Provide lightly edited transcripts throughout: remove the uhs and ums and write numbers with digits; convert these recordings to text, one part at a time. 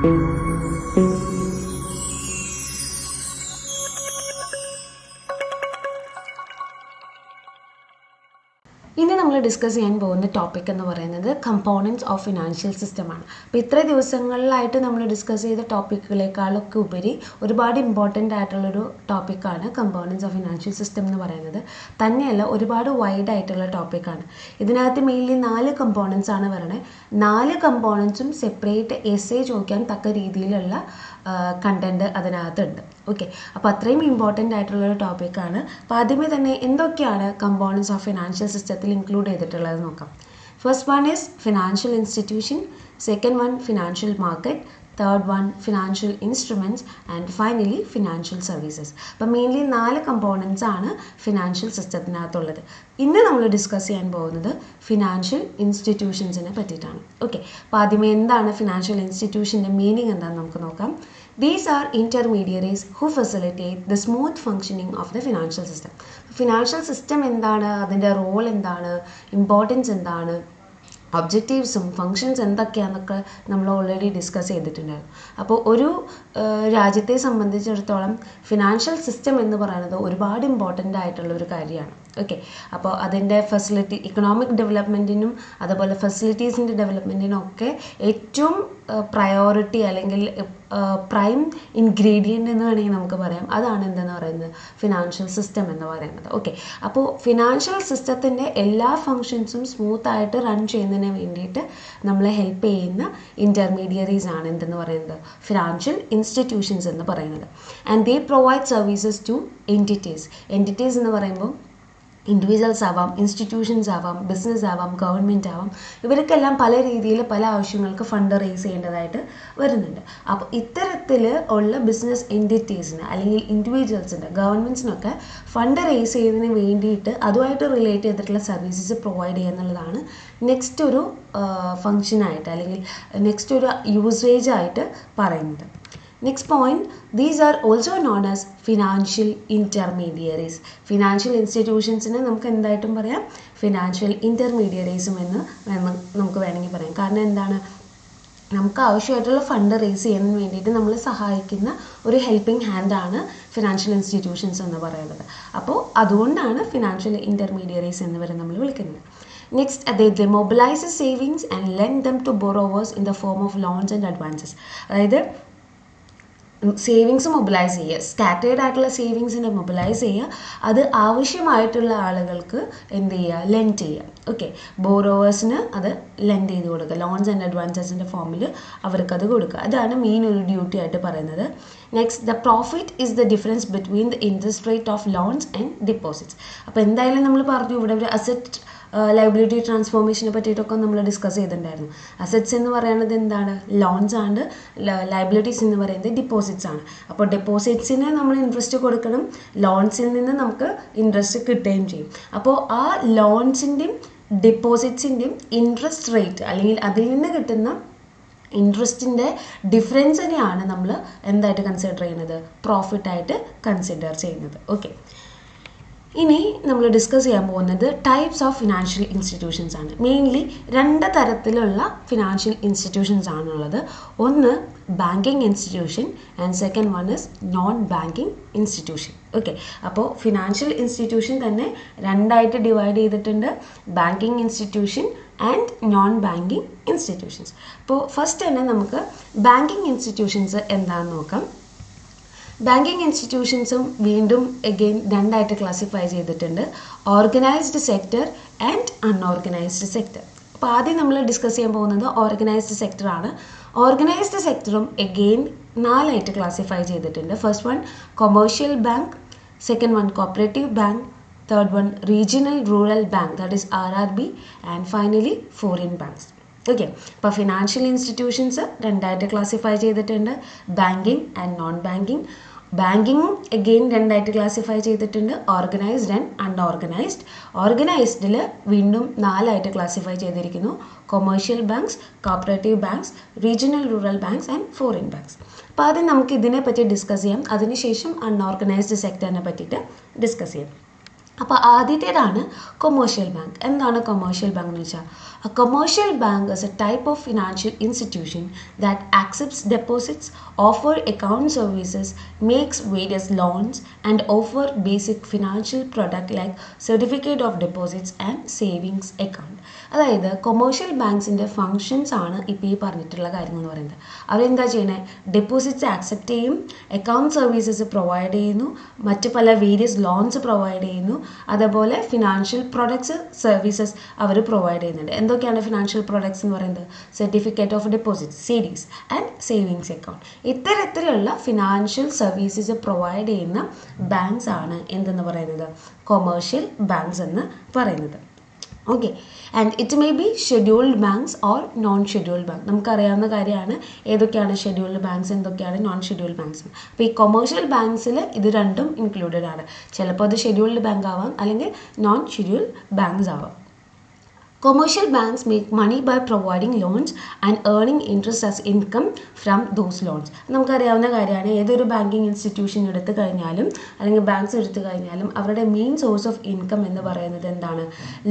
ഇനി നമ്മൾ ഡിസ്കസ് ചെയ്യാൻ പോകുന്ന ടോപ്പിക് എന്ന് പറയുന്നത് കമ്പോണൻറ്റ്സ് ഓഫ് ഫിനാൻഷ്യൽ സിസ്റ്റമാണ്. അപ്പോൾ ഇത്ര ദിവസങ്ങളിലായിട്ട് നമ്മൾ ഡിസ്കസ് ചെയ്ത ടോപ്പിക്കുകളെക്കാളൊക്കെ ഉപരി ഒരുപാട് ഇമ്പോർട്ടൻ്റ് ആയിട്ടുള്ളൊരു ടോപ്പിക്കാണ് കമ്പോണൻറ്റ്സ് ഓഫ് ഫിനാൻഷ്യൽ സിസ്റ്റം എന്ന് പറയുന്നത്. തന്നെയല്ല ഒരുപാട് വൈഡ് ആയിട്ടുള്ള ടോപ്പിക്കാണ്. ഇതിനകത്ത് മെയിൻലി 4 കമ്പോണൻറ്റ്സ് ആണ് പറയുന്നത്. 4 കമ്പോണൻറ്റ്സും സെപ്പറേറ്റ് എസ്സേ ചോദിക്കാൻ തക്ക രീതിയിലുള്ള കണ്ടൻറ്റ് അതിനകത്തുണ്ട്. ഓക്കെ, അപ്പോൾ അത്രയും ഇമ്പോർട്ടൻ്റ് ആയിട്ടുള്ളൊരു ടോപ്പിക്കാണ്. അപ്പോൾ ആദ്യമേ തന്നെ എന്തൊക്കെയാണ് കമ്പോണൻറ്റ്സ് ഓഫ് ഫിനാൻഷ്യൽ സിസ്റ്റത്തിൽ ഇൻക്ലൂഡ് ചെയ്തിട്ടുള്ളത് നോക്കാം. First one is financial institution, second one financial market, third one financial instruments and finally financial services. അപ്പം മെയിൻലി 4 കമ്പോണൻറ്റ്സ് ആണ് ഫിനാൻഷ്യൽ സിസ്റ്റത്തിനകത്തുള്ളത്. ഇന്ന് നമ്മൾ ഡിസ്കസ് ചെയ്യാൻ പോകുന്നത് ഫിനാൻഷ്യൽ ഇൻസ്റ്റിറ്റ്യൂഷൻസിനെ പറ്റിയിട്ടാണ്. ഓക്കെ, അപ്പോൾ ആദ്യമേ എന്താണ് ഫിനാൻഷ്യൽ ഇൻസ്റ്റിറ്റ്യൂഷൻ്റെ മീനിങ് എന്താണെന്ന് നമുക്ക് നോക്കാം. These are intermediaries who facilitate the smooth functioning of the financial system. Financial system എന്താണ്, അതിൻ്റെ റോൾ എന്താണ്, ഇമ്പോർട്ടൻസ് എന്താണ്, ഒബ്ജക്റ്റീവ്സും ഫങ്ഷൻസ് എന്തൊക്കെയാണെന്നൊക്കെ നമ്മൾ ഓൾറെഡി ഡിസ്കസ് ചെയ്തിട്ടുണ്ടായിരുന്നു. അപ്പോൾ ഒരു രാജ്യത്തെ സംബന്ധിച്ചിടത്തോളം ഫിനാൻഷ്യൽ സിസ്റ്റം എന്ന് പറയുന്നത് ഒരുപാട് ഇമ്പോർട്ടൻ്റ് ആയിട്ടുള്ള ഒരു കാര്യമാണ്. ഓക്കെ, അപ്പോൾ അതിൻ്റെ ഫെസിലിറ്റി ഇക്കണോമിക് ഡെവലപ്മെൻറ്റിനും അതുപോലെ ഫെസിലിറ്റീസിൻ്റെ ഡെവലപ്മെൻറ്റിനും ഒക്കെ ഏറ്റവും പ്രയോറിറ്റി അല്ലെങ്കിൽ പ്രൈം ഇൻഗ്രീഡിയൻ്റ് എന്ന് വേണമെങ്കിൽ നമുക്ക് പറയാം. അതാണ് എന്തെന്ന് പറയുന്നത് ഫിനാൻഷ്യൽ സിസ്റ്റം എന്ന് പറയുന്നത്. ഓക്കെ, അപ്പോൾ ഫിനാൻഷ്യൽ സിസ്റ്റത്തിൻ്റെ എല്ലാ ഫങ്ഷൻസും സ്മൂത്തായിട്ട് റൺ ചെയ്യുന്നതിന് വേണ്ടിയിട്ട് നമ്മളെ ഹെൽപ്പ് ചെയ്യുന്ന ഇൻ്റർമീഡിയറീസ് ആണ് എന്തെന്ന് പറയുന്നത് ഫിനാൻഷ്യൽ ഇൻസ്റ്റിറ്റ്യൂഷൻസ് എന്ന് പറയുന്നത്. And they provide services to entities എന്ന് പറയുമ്പോൾ ഇൻഡിവിജ്വൽസ് ആവാം, ഇൻസ്റ്റിറ്റ്യൂഷൻസ് ആവാം, ബിസിനസ് ആവാം, ഗവൺമെൻറ് ആവാം. ഇവർക്കെല്ലാം പല രീതിയിൽ പല ആവശ്യങ്ങൾക്ക് ഫണ്ട് റേസ് ചെയ്യേണ്ടതായിട്ട് വരുന്നുണ്ട്. അപ്പോൾ ഇത്തരത്തിൽ ഉള്ള ബിസിനസ് എൻറ്റിറ്റീസിന് അല്ലെങ്കിൽ ഇൻഡിവിജ്വൽസിന് ഗവൺമെൻറ്റ്സിനൊക്കെ ഫണ്ട് റേസ് ചെയ്യുന്നതിന് വേണ്ടിയിട്ട് അതുമായിട്ട് റിലേറ്റ് ചെയ്തിട്ടുള്ള സർവീസസ് പ്രൊവൈഡ് ചെയ്യുക എന്നുള്ളതാണ് നെക്സ്റ്റ് ഒരു ഫങ്ഷനായിട്ട് അല്ലെങ്കിൽ നെക്സ്റ്റ് ഒരു യൂസേജ് ആയിട്ട് പറയുന്നത്. Next point, these are also known as financial intermediaries. Financial ഇൻസ്റ്റിറ്റ്യൂഷൻസിനെ നമുക്ക് എന്തായിട്ടും പറയാം ഫിനാൻഷ്യൽ ഇൻ്റർമീഡിയറീസും എന്ന് നമുക്ക് വേണമെങ്കിൽ പറയാം. കാരണം എന്താണ്, നമുക്ക് ആവശ്യമായിട്ടുള്ള ഫണ്ട് റേസ് ചെയ്യുന്നതിന് വേണ്ടിയിട്ട് നമ്മൾ സഹായിക്കുന്ന ഒരു ഹെൽപ്പിംഗ് ഹാൻഡാണ് ഫിനാൻഷ്യൽ ഇൻസ്റ്റിറ്റ്യൂഷൻസ് എന്ന് പറയുന്നത്. അപ്പോൾ അതുകൊണ്ടാണ് ഫിനാൻഷ്യൽ ഇൻ്റർമീഡിയറീസ് എന്നിവരെ നമ്മൾ വിളിക്കുന്നത്. Next, they mobilize savings and lend them to borrowers in the form of loans and advances. അതായത് സേവിങ്സ് മൊബിലൈസ് ചെയ്യുക, സ്കാറ്റേർഡ് ആയിട്ടുള്ള സേവിങ്സിനെ മൊബിലൈസ് ചെയ്യുക, അത് ആവശ്യമായിട്ടുള്ള ആളുകൾക്ക് എന്ത് ചെയ്യുക, ലെൻഡ് ചെയ്യുക. ഓക്കെ, ബോറോവേഴ്സിന് അത് ലെൻഡ് ചെയ്ത് കൊടുക്കുക, ലോൺസ് ആൻഡ് അഡ്വാൻസസിൻ്റെ ഫോമിൽ അവർക്കത് കൊടുക്കുക. അതാണ് മെയിൻ ഒരു ഡ്യൂട്ടി ആയിട്ട് പറയുന്നത്. Next, the profit is the difference between the interest rate of loans and deposits. അപ്പോൾ എന്തായാലും നമ്മൾ പറഞ്ഞു ഇവിടെ ഒരു അസറ്റ് ലയബിലിറ്റി ട്രാൻസ്ഫോർമേഷനെ പറ്റിയിട്ടൊക്കെ നമ്മൾ ഡിസ്കസ് ചെയ്തിട്ടുണ്ടായിരുന്നു. അസറ്റ്സ് എന്ന് പറയുന്നത് എന്താണ്, ലോൺസ് ആണ്, ലയബിലിറ്റീസ് എന്ന് പറയുന്നത് ഡിപ്പോസിറ്റ്സ് ആണ്. അപ്പോൾ ഡിപ്പോസിറ്റ്സിന് നമ്മൾ ഇൻട്രസ്റ്റ് കൊടുക്കണം, ലോൺസിൽ നിന്ന് നമുക്ക് ഇൻട്രസ്റ്റ് കിട്ടുകയും ചെയ്യും. അപ്പോൾ ആ ലോൺസിൻ്റെയും ഡിപ്പോസിറ്റ്സിൻ്റെയും ഇൻട്രസ്റ്റ് റേറ്റ് അല്ലെങ്കിൽ അതിൽ നിന്ന് കിട്ടുന്ന ഇൻട്രസ്റ്റിൻ്റെ ഡിഫറൻസിനെയാണ് നമ്മൾ എന്തായിട്ട് കൺസിഡർ ചെയ്യുന്നത്, പ്രോഫിറ്റായിട്ട് കൺസിഡർ ചെയ്യുന്നത്. ഓക്കെ, ഇനി നമ്മൾ ഡിസ്കസ് ചെയ്യാൻ പോകുന്നത് ടൈപ്സ് ഓഫ് ഫിനാൻഷ്യൽ ഇൻസ്റ്റിറ്റ്യൂഷൻസ് ആണ്. മെയിൻലി 2 തരത്തിലുള്ള ഫിനാൻഷ്യൽ ഇൻസ്റ്റിറ്റ്യൂഷൻസ് ആണുള്ളത്. ഒന്ന് banking institution and second one is non banking institution. Okay, അപ്പോൾ ഫിനാൻഷ്യൽ ഇൻസ്റ്റിറ്റ്യൂഷൻ തന്നെ 2ആയിട്ട് ഡിവൈഡ് ചെയ്തിട്ടുണ്ട്, banking institution and non banking institutions. അപ്പോൾ ഫസ്റ്റ് തന്നെ നമുക്ക് ബാങ്കിങ് ഇൻസ്റ്റിറ്റ്യൂഷൻസ് എന്താണെന്ന് നോക്കാം. ബാങ്കിങ് ഇൻസ്റ്റിറ്റ്യൂഷൻസും വീണ്ടും അഗെയിൻ 2ആയിട്ട് ക്ലാസിഫൈ ചെയ്തിട്ടുണ്ട്, organised sector and unorganised sector. അപ്പോൾ ആദ്യം നമ്മൾ ഡിസ്കസ് ചെയ്യാൻ പോകുന്നത് ഓർഗനൈസ്ഡ് സെക്ടറാണ്. ഓർഗനൈസ്ഡ് സെക്ടറും അഗെയിൻ 4ആയിട്ട് ക്ലാസിഫൈ ചെയ്തിട്ടുണ്ട്. First one commercial bank, second one cooperative bank, third one regional rural bank that is RRB and finally foreign banks. Okay, അപ്പോൾ financial institutions 2ആയിട്ട് ക്ലാസിഫൈ ചെയ്തിട്ടുണ്ട്, ബാങ്കിങ് ആൻഡ് നോൺ ബാങ്കിങ്. ബാങ്കിങ്ങും again 2ആയിട്ട് classify ചെയ്തിട്ടുണ്ട്, organised and unorganised. ഓർഗനൈസ്ഡിൽ വീണ്ടും 4ആയിട്ട് classify ചെയ്തിരിക്കുന്നു, commercial banks, cooperative banks, regional rural banks and foreign banks. അപ്പോൾ ആദ്യം നമുക്ക് ഇതിനെ പറ്റി ഡിസ്കസ് ചെയ്യാം, അതിനുശേഷം അൺഓർഗനൈസ്ഡ് സെക്ടറിനെ പറ്റിയിട്ട് ഡിസ്കസ് ചെയ്യാം. അപ്പോൾ ആദ്യത്തേതാണ് കൊമേഴ്ഷ്യൽ ബാങ്ക്. എന്താണ് കൊമേഴ്ഷ്യൽ ബാങ്ക് എന്ന് വെച്ചാൽ, a commercial bank is a type of financial institution that accepts deposits, offer account services, makes various loans and offer basic financial product like certificate of deposits and savings account. അതായത് commercial ബാങ്ക്സിൻ്റെ functions ആണ് ഇപ്പോൾ ഈ പറഞ്ഞിട്ടുള്ള കാര്യങ്ങൾ എന്ന് പറയുന്നത്. അവരെന്താ ചെയ്യുന്നത്, ഡെപ്പോസിറ്റ്സ് ആക്സെപ്റ്റ് ചെയ്യും, അക്കൗണ്ട് സർവീസസ് പ്രൊവൈഡ് ചെയ്യുന്നു, മറ്റ് പല വേരിയസ് ലോൺസ് പ്രൊവൈഡ് ചെയ്യുന്നു, അതേപോലെ ഫിനാൻഷ്യൽ പ്രൊഡക്ട്സ് സർവീസസ് അവർ പ്രൊവൈഡ് ചെയ്യുന്നുണ്ട്. എന്തൊക്കെയാണ് ഫിനാൻഷ്യൽ പ്രൊഡക്ട്സ് എന്ന് പറയുന്നത്, certificate of deposit CDs and savings account. ഇത്തരത്തിലുള്ള ഫിനാൻഷ്യൽ സർവീസസ് പ്രൊവൈഡ് ചെയ്യുന്ന ബാങ്ക്സ് ആണ് എന്തെന്ന് പറയുന്നത്, കൊമേഴ്ഷ്യൽ ബാങ്ക്സ് എന്ന് പറയുന്നത്. Okay, and it may be scheduled banks or non scheduled bank. നമുക്കറിയാവുന്ന കാര്യമാണ് ഏതൊക്കെയാണ് ഷെഡ്യൂൾഡ് ബാങ്ക്സ്, എന്തൊക്കെയാണ് നോൺ ഷെഡ്യൂൾഡ് ബാങ്ക്സ്. അപ്പോൾ ഈ കൊമേഴ്ഷ്യൽ ബാങ്ക്സിൽ ഇത് രണ്ടും ഇൻക്ലൂഡഡ് ആണ്. ചിലപ്പോൾ അത് ഷെഡ്യൂൾഡ് ബാങ്ക് ആവാം, അല്ലെങ്കിൽ നോൺ ഷെഡ്യൂൾഡ് ബാങ്ക്സ് ആവാം. Commercial banks make money by providing loans and earning interest as income from those loans. നമുക്കറിയാവുന്ന കാര്യമാണ്, ഏതൊരു ബാങ്കിങ് ഇൻസ്റ്റിറ്റ്യൂഷൻ എടുത്തു കഴിഞ്ഞാലും അല്ലെങ്കിൽ ബാങ്ക്സ് എടുത്തു കഴിഞ്ഞാലും അവരുടെ മെയിൻ സോഴ്സ് ഓഫ് ഇൻകം എന്ന് പറയുന്നത് എന്താണ്,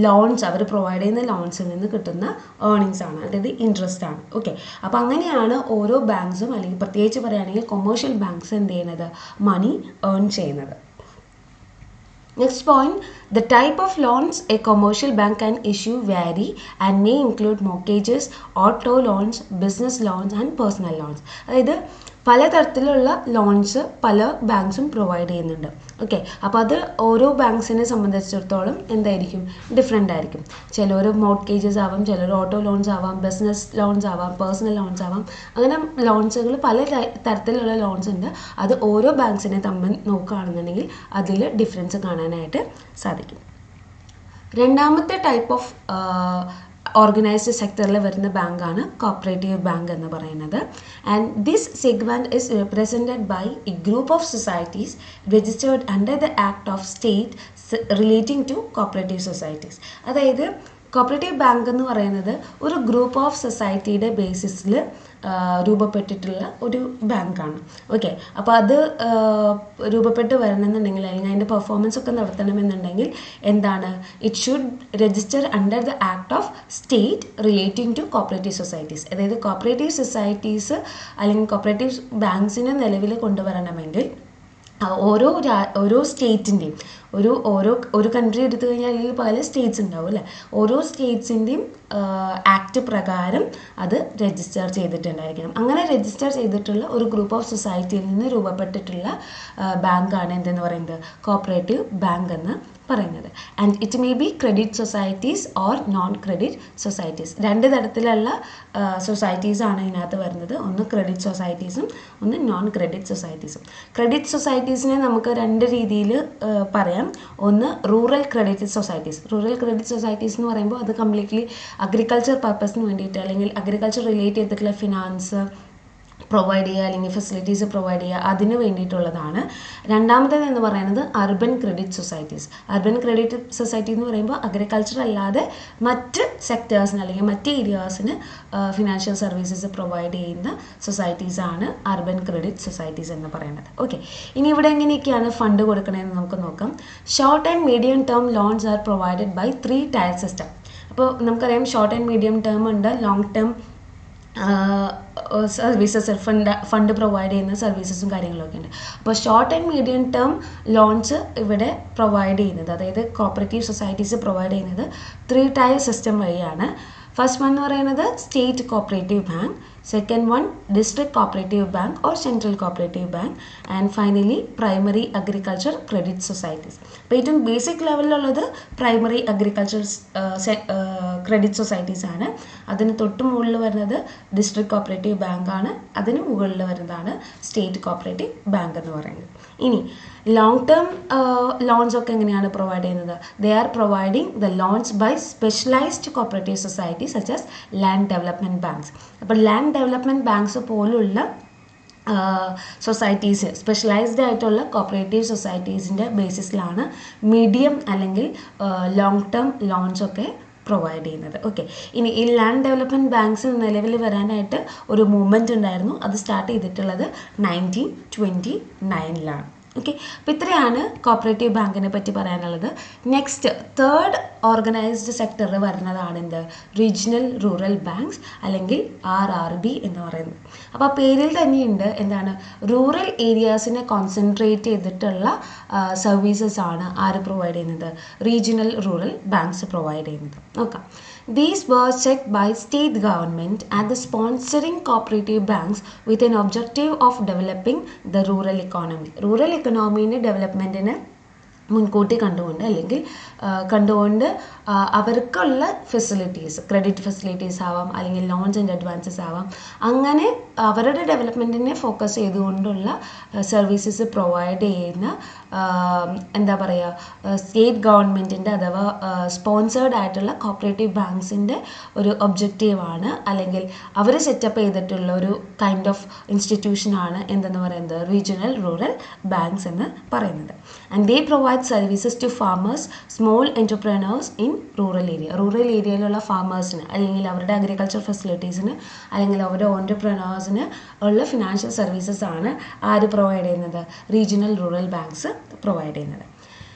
ലോൺസ്. അവർ പ്രൊവൈഡ് ചെയ്യുന്ന ലോൺസിൽ നിന്ന് കിട്ടുന്ന ഏർണിങ്സ് ആണ്, അതായത് ഇൻട്രസ്റ്റ് ആണ്. ഓക്കെ, അപ്പോൾ അങ്ങനെയാണ് ഓരോ ബാങ്ക്സും, അല്ലെങ്കിൽ പ്രത്യേകിച്ച് പറയുകയാണെങ്കിൽ കൊമേഴ്ഷ്യൽ ബാങ്ക്സ് എന്ത് ചെയ്യുന്നത്, മണി ഏൺ ചെയ്യുന്നത്. Next point, the type of loans a commercial bank can issue vary and may include mortgages, auto loans, business loans and personal loans. അതായത് പലതരത്തിലുള്ള ലോൺസ് പല ബാങ്ക്സും പ്രൊവൈഡ് ചെയ്യുന്നുണ്ട്. ഓക്കെ, അപ്പോൾ അത് ഓരോ ബാങ്ക്സിനെ സംബന്ധിച്ചിടത്തോളം എന്തായിരിക്കും, ഡിഫറെൻ്റ് ആയിരിക്കും. ചിലർ മോർട്ട്ഗേജസ് ആവാം, ചിലർ ഓട്ടോ ലോൺസ് ആവാം, ബിസിനസ് ലോൺസ് ആവാം, പേഴ്സണൽ ലോൺസ് ആവാം. അങ്ങനെ ലോൺസുകൾ പല തരത്തിലുള്ള ലോൺസ് ഉണ്ട്. അത് ഓരോ ബാങ്ക്സിനെ തമ്മിൽ നോക്കുകയാണെന്നുണ്ടെങ്കിൽ അതിൽ ഡിഫറൻസ് കാണാനായിട്ട് സാധിക്കും. രണ്ടാമത്തെ ടൈപ്പ് ഓഫ് ഓർഗനൈസ്ഡ് സെക്ടറിൽ വരുന്ന ബാങ്കാണ് കോപ്പറേറ്റീവ് ബാങ്ക് എന്ന് പറയുന്നത്. And this segment is represented by a group of societies registered under the act of state relating to cooperative societies. അതായത് കോപ്പറേറ്റീവ് ബാങ്ക് എന്ന് പറയുന്നത് ഒരു ഗ്രൂപ്പ് ഓഫ് സൊസൈറ്റിയുടെ ബേസിസിൽ രൂപപ്പെട്ടിട്ടുള്ള ഒരു ബാങ്കാണ്. ഓക്കെ, അപ്പോൾ അത് രൂപപ്പെട്ട് വരണമെന്നുണ്ടെങ്കിൽ, അല്ലെങ്കിൽ അതിൻ്റെ പെർഫോമൻസ് ഒക്കെ നടത്തണമെന്നുണ്ടെങ്കിൽ എന്താണ്, it should register under the act of state relating to cooperative societies. അതായത് കോപ്പറേറ്റീവ് സൊസൈറ്റീസ് അല്ലെങ്കിൽ കോപ്പറേറ്റീവ് ബാങ്ക്സിനെ നിലവിൽ കൊണ്ടുവരണമെങ്കിൽ ഓരോ സ്റ്റേറ്റിൻ്റെയും ഒരു കൺട്രി എടുത്തു കഴിഞ്ഞാൽ അല്ലെങ്കിൽ പല സ്റ്റേറ്റ്സ് ഉണ്ടാവും അല്ലേ, ഓരോ സ്റ്റേറ്റ്സിൻ്റെയും ആക്ട് പ്രകാരം അത് രജിസ്റ്റർ ചെയ്തിട്ടുണ്ടായിരിക്കണം. അങ്ങനെ രജിസ്റ്റർ ചെയ്തിട്ടുള്ള ഒരു ഗ്രൂപ്പ് ഓഫ് സൊസൈറ്റിയിൽ നിന്ന് രൂപപ്പെട്ടിട്ടുള്ള ബാങ്കാണ് എന്തെന്ന് പറയുന്നത്, കോപ്പറേറ്റീവ് ബാങ്ക് എന്ന് പറയുന്നത്. And it may be credit societies or non credit societies. രണ്ട് തരത്തിലുള്ള സൊസൈറ്റീസ് ആണ് ഇതിനകത്ത് വരുന്നത്. ഒന്ന് ക്രെഡിറ്റ് സൊസൈറ്റീസും ഒന്ന് നോൺ ക്രെഡിറ്റ് സൊസൈറ്റീസും. ക്രെഡിറ്റ് സൊസൈറ്റീസിനെ നമുക്ക് രണ്ട് രീതിയിൽ പറയാം. ഒന്ന് rural credit societies. Rural credit societies എന്ന് പറയുമ്പോൾ അത് കംപ്ലീറ്റ്ലി അഗ്രികൾച്ചർ പർപ്പസിന് വേണ്ടിയിട്ട് അല്ലെങ്കിൽ അഗ്രികൾച്ചർ റിലേറ്റ് ചെയ്തിട്ടുള്ള ഫിനാൻസ് പ്രൊവൈഡ് ചെയ്യുക അല്ലെങ്കിൽ ഫെസിലിറ്റീസ് പ്രൊവൈഡ് ചെയ്യുക, അതിന് വേണ്ടിയിട്ടുള്ളതാണ്. രണ്ടാമത്തേത് എന്ന് പറയുന്നത് urban credit societies. Urban credit society എന്ന് പറയുമ്പോൾ അഗ്രികൾച്ചർ അല്ലാതെ മറ്റ് സെക്ടേഴ്സിന് അല്ലെങ്കിൽ മറ്റ് ഏരിയാസിന് ഫിനാൻഷ്യൽ സർവീസസ് പ്രൊവൈഡ് ചെയ്യുന്ന സൊസൈറ്റീസാണ് അർബൻ ക്രെഡിറ്റ് സൊസൈറ്റീസ് എന്ന് പറയുന്നത്. ഓക്കെ, ഇനി ഇവിടെ എങ്ങനെയൊക്കെയാണ് ഫണ്ട് കൊടുക്കണമെന്ന് നമുക്ക് നോക്കാം. Short and medium term loans are provided by 3 tier system. അപ്പോൾ നമുക്കറിയാം ഷോർട്ട് ആൻഡ് മീഡിയം ടേം ഉണ്ട്, long term services fund provide ചെയ്യുന്ന സർവീസസും കാര്യങ്ങളൊക്കെ ഉണ്ട്. അപ്പോൾ short and medium term loans ഇവിടെ പ്രൊവൈഡ് ചെയ്യുന്നത്, അതായത് കോപ്പറേറ്റീവ് സൊസൈറ്റീസ് പ്രൊവൈഡ് ചെയ്യുന്നത് 3 ടയർ സിസ്റ്റം വഴിയാണ്. ഫസ്റ്റ് വൺ എന്ന് പറയുന്നത് state cooperative bank, second one district cooperative bank or central cooperative bank, and finally primary agriculture credit societies. അപ്പോൾ ഏറ്റവും basic ലെവലിലുള്ളത് പ്രൈമറി അഗ്രികൾച്ചർ ക്രെഡിറ്റ് സൊസൈറ്റീസ് ആണ്. അതിന് തൊട്ട് മുകളിൽ വരുന്നത് ഡിസ്ട്രിക്ട് കോപ്പറേറ്റീവ് ബാങ്ക് ആണ്. അതിന് മുകളിൽ വരുന്നതാണ് സ്റ്റേറ്റ് കോപ്പറേറ്റീവ് ബാങ്ക് എന്ന് പറയുന്നത്. ഇനി ലോങ് ടേം ലോൺസ് ഒക്കെ എങ്ങനെയാണ് പ്രൊവൈഡ് ചെയ്യുന്നത്? They are providing the loans by specialized cooperative society such as land development banks. അപ്പോൾ ലാൻഡ് ഡെവലപ്മെൻറ്റ് ബാങ്ക്സ് പോലുള്ള സൊസൈറ്റീസ്, സ്പെഷ്യലൈസ്ഡ് ആയിട്ടുള്ള കോപ്പറേറ്റീവ് സൊസൈറ്റീസിൻ്റെ ബേസിസിലാണ് മീഡിയം അല്ലെങ്കിൽ ലോങ് ടേം ലോൺസ് ഒക്കെ പ്രൊവൈഡ് ചെയ്യുന്നത്. ഓക്കെ, ഇനി ഈ ലാൻഡ് ഡെവലപ്മെൻറ്റ് ബാങ്ക്സ് നിലവിൽ വരാനായിട്ട് ഒരു മൂവ്മെൻറ്റ് ഉണ്ടായിരുന്നു. അത് സ്റ്റാർട്ട് ചെയ്തിട്ടുള്ളത് 1929 ഓക്കെ, അപ്പോൾ ഇത്രയാണ് കോപ്പറേറ്റീവ് ബാങ്കിനെ പറ്റി പറയാനുള്ളത്. നെക്സ്റ്റ് തേർഡ് ഓർഗനൈസ്ഡ് സെക്ടറിൽ വരുന്നതാണ് എന്ത്, റീജിയണൽ റൂറൽ ബാങ്ക്സ് അല്ലെങ്കിൽ RRB എന്ന് പറയുന്നത്. അപ്പോൾ ആ പേരിൽ തന്നെയുണ്ട് എന്താണ്, റൂറൽ ഏരിയാസിനെ കോൺസെൻട്രേറ്റ് ചെയ്തിട്ടുള്ള സർവീസസ് ആണ് ആര് പ്രൊവൈഡ് ചെയ്യുന്നത്, റീജിയണൽ റൂറൽ ബാങ്ക്സ് പ്രൊവൈഡ് ചെയ്യുന്നത്. നോക്കാം. These were set by state government and the sponsoring cooperative banks with an objective of developing the rural economy. Rural economy development മുൻകൂട്ടി കണ്ടുകൊണ്ട് അല്ലെങ്കിൽ കണ്ടുകൊണ്ട് അവർക്കുള്ള ഫെസിലിറ്റീസ്, ക്രെഡിറ്റ് ഫെസിലിറ്റീസ് ആവാം അല്ലെങ്കിൽ ലോൺസ് ആൻഡ് അഡ്വാൻസസ് ആവാം, അങ്ങനെ അവരുടെ ഡെവലപ്മെൻറ്റിനെ ഫോക്കസ് ചെയ്തുകൊണ്ടുള്ള സർവീസസ് പ്രൊവൈഡ് ചെയ്യുന്ന എന്താ പറയുക, സ്റ്റേറ്റ് ഗവൺമെൻറ്റിൻ്റെ അഥവാ സ്പോൺസേർഡ് ആയിട്ടുള്ള കോപ്പറേറ്റീവ് ബാങ്ക്സിൻ്റെ ഒരു ഒബ്ജക്റ്റീവാണ്, അല്ലെങ്കിൽ അവർ സെറ്റപ്പ് ചെയ്തിട്ടുള്ള ഒരു കൈൻഡ് ഓഫ് ഇൻസ്റ്റിറ്റ്യൂഷനാണ് എന്തെന്ന് പറയുന്നത്, റീജിയണൽ റൂറൽ ബാങ്ക്സ് എന്ന് പറയുന്നത്. And they provide services to farmers, small entrepreneurs in rural area. Rural ഏരിയയിലുള്ള ഫാമേഴ്സിന് അല്ലെങ്കിൽ അവരുടെ അഗ്രികൾച്ചർ ഫെസിലിറ്റീസിന് അല്ലെങ്കിൽ അവരുടെ ഓൺടർപ്രനേഴ്സിന് ഉള്ള ഫിനാൻഷ്യൽ സർവീസസ് ആണ് ആര് പ്രൊവൈഡ് ചെയ്യുന്നത്, റീജിയണൽ റൂറൽ ബാങ്ക്സ് പ്രൊവൈഡ് ചെയ്യുന്നത്.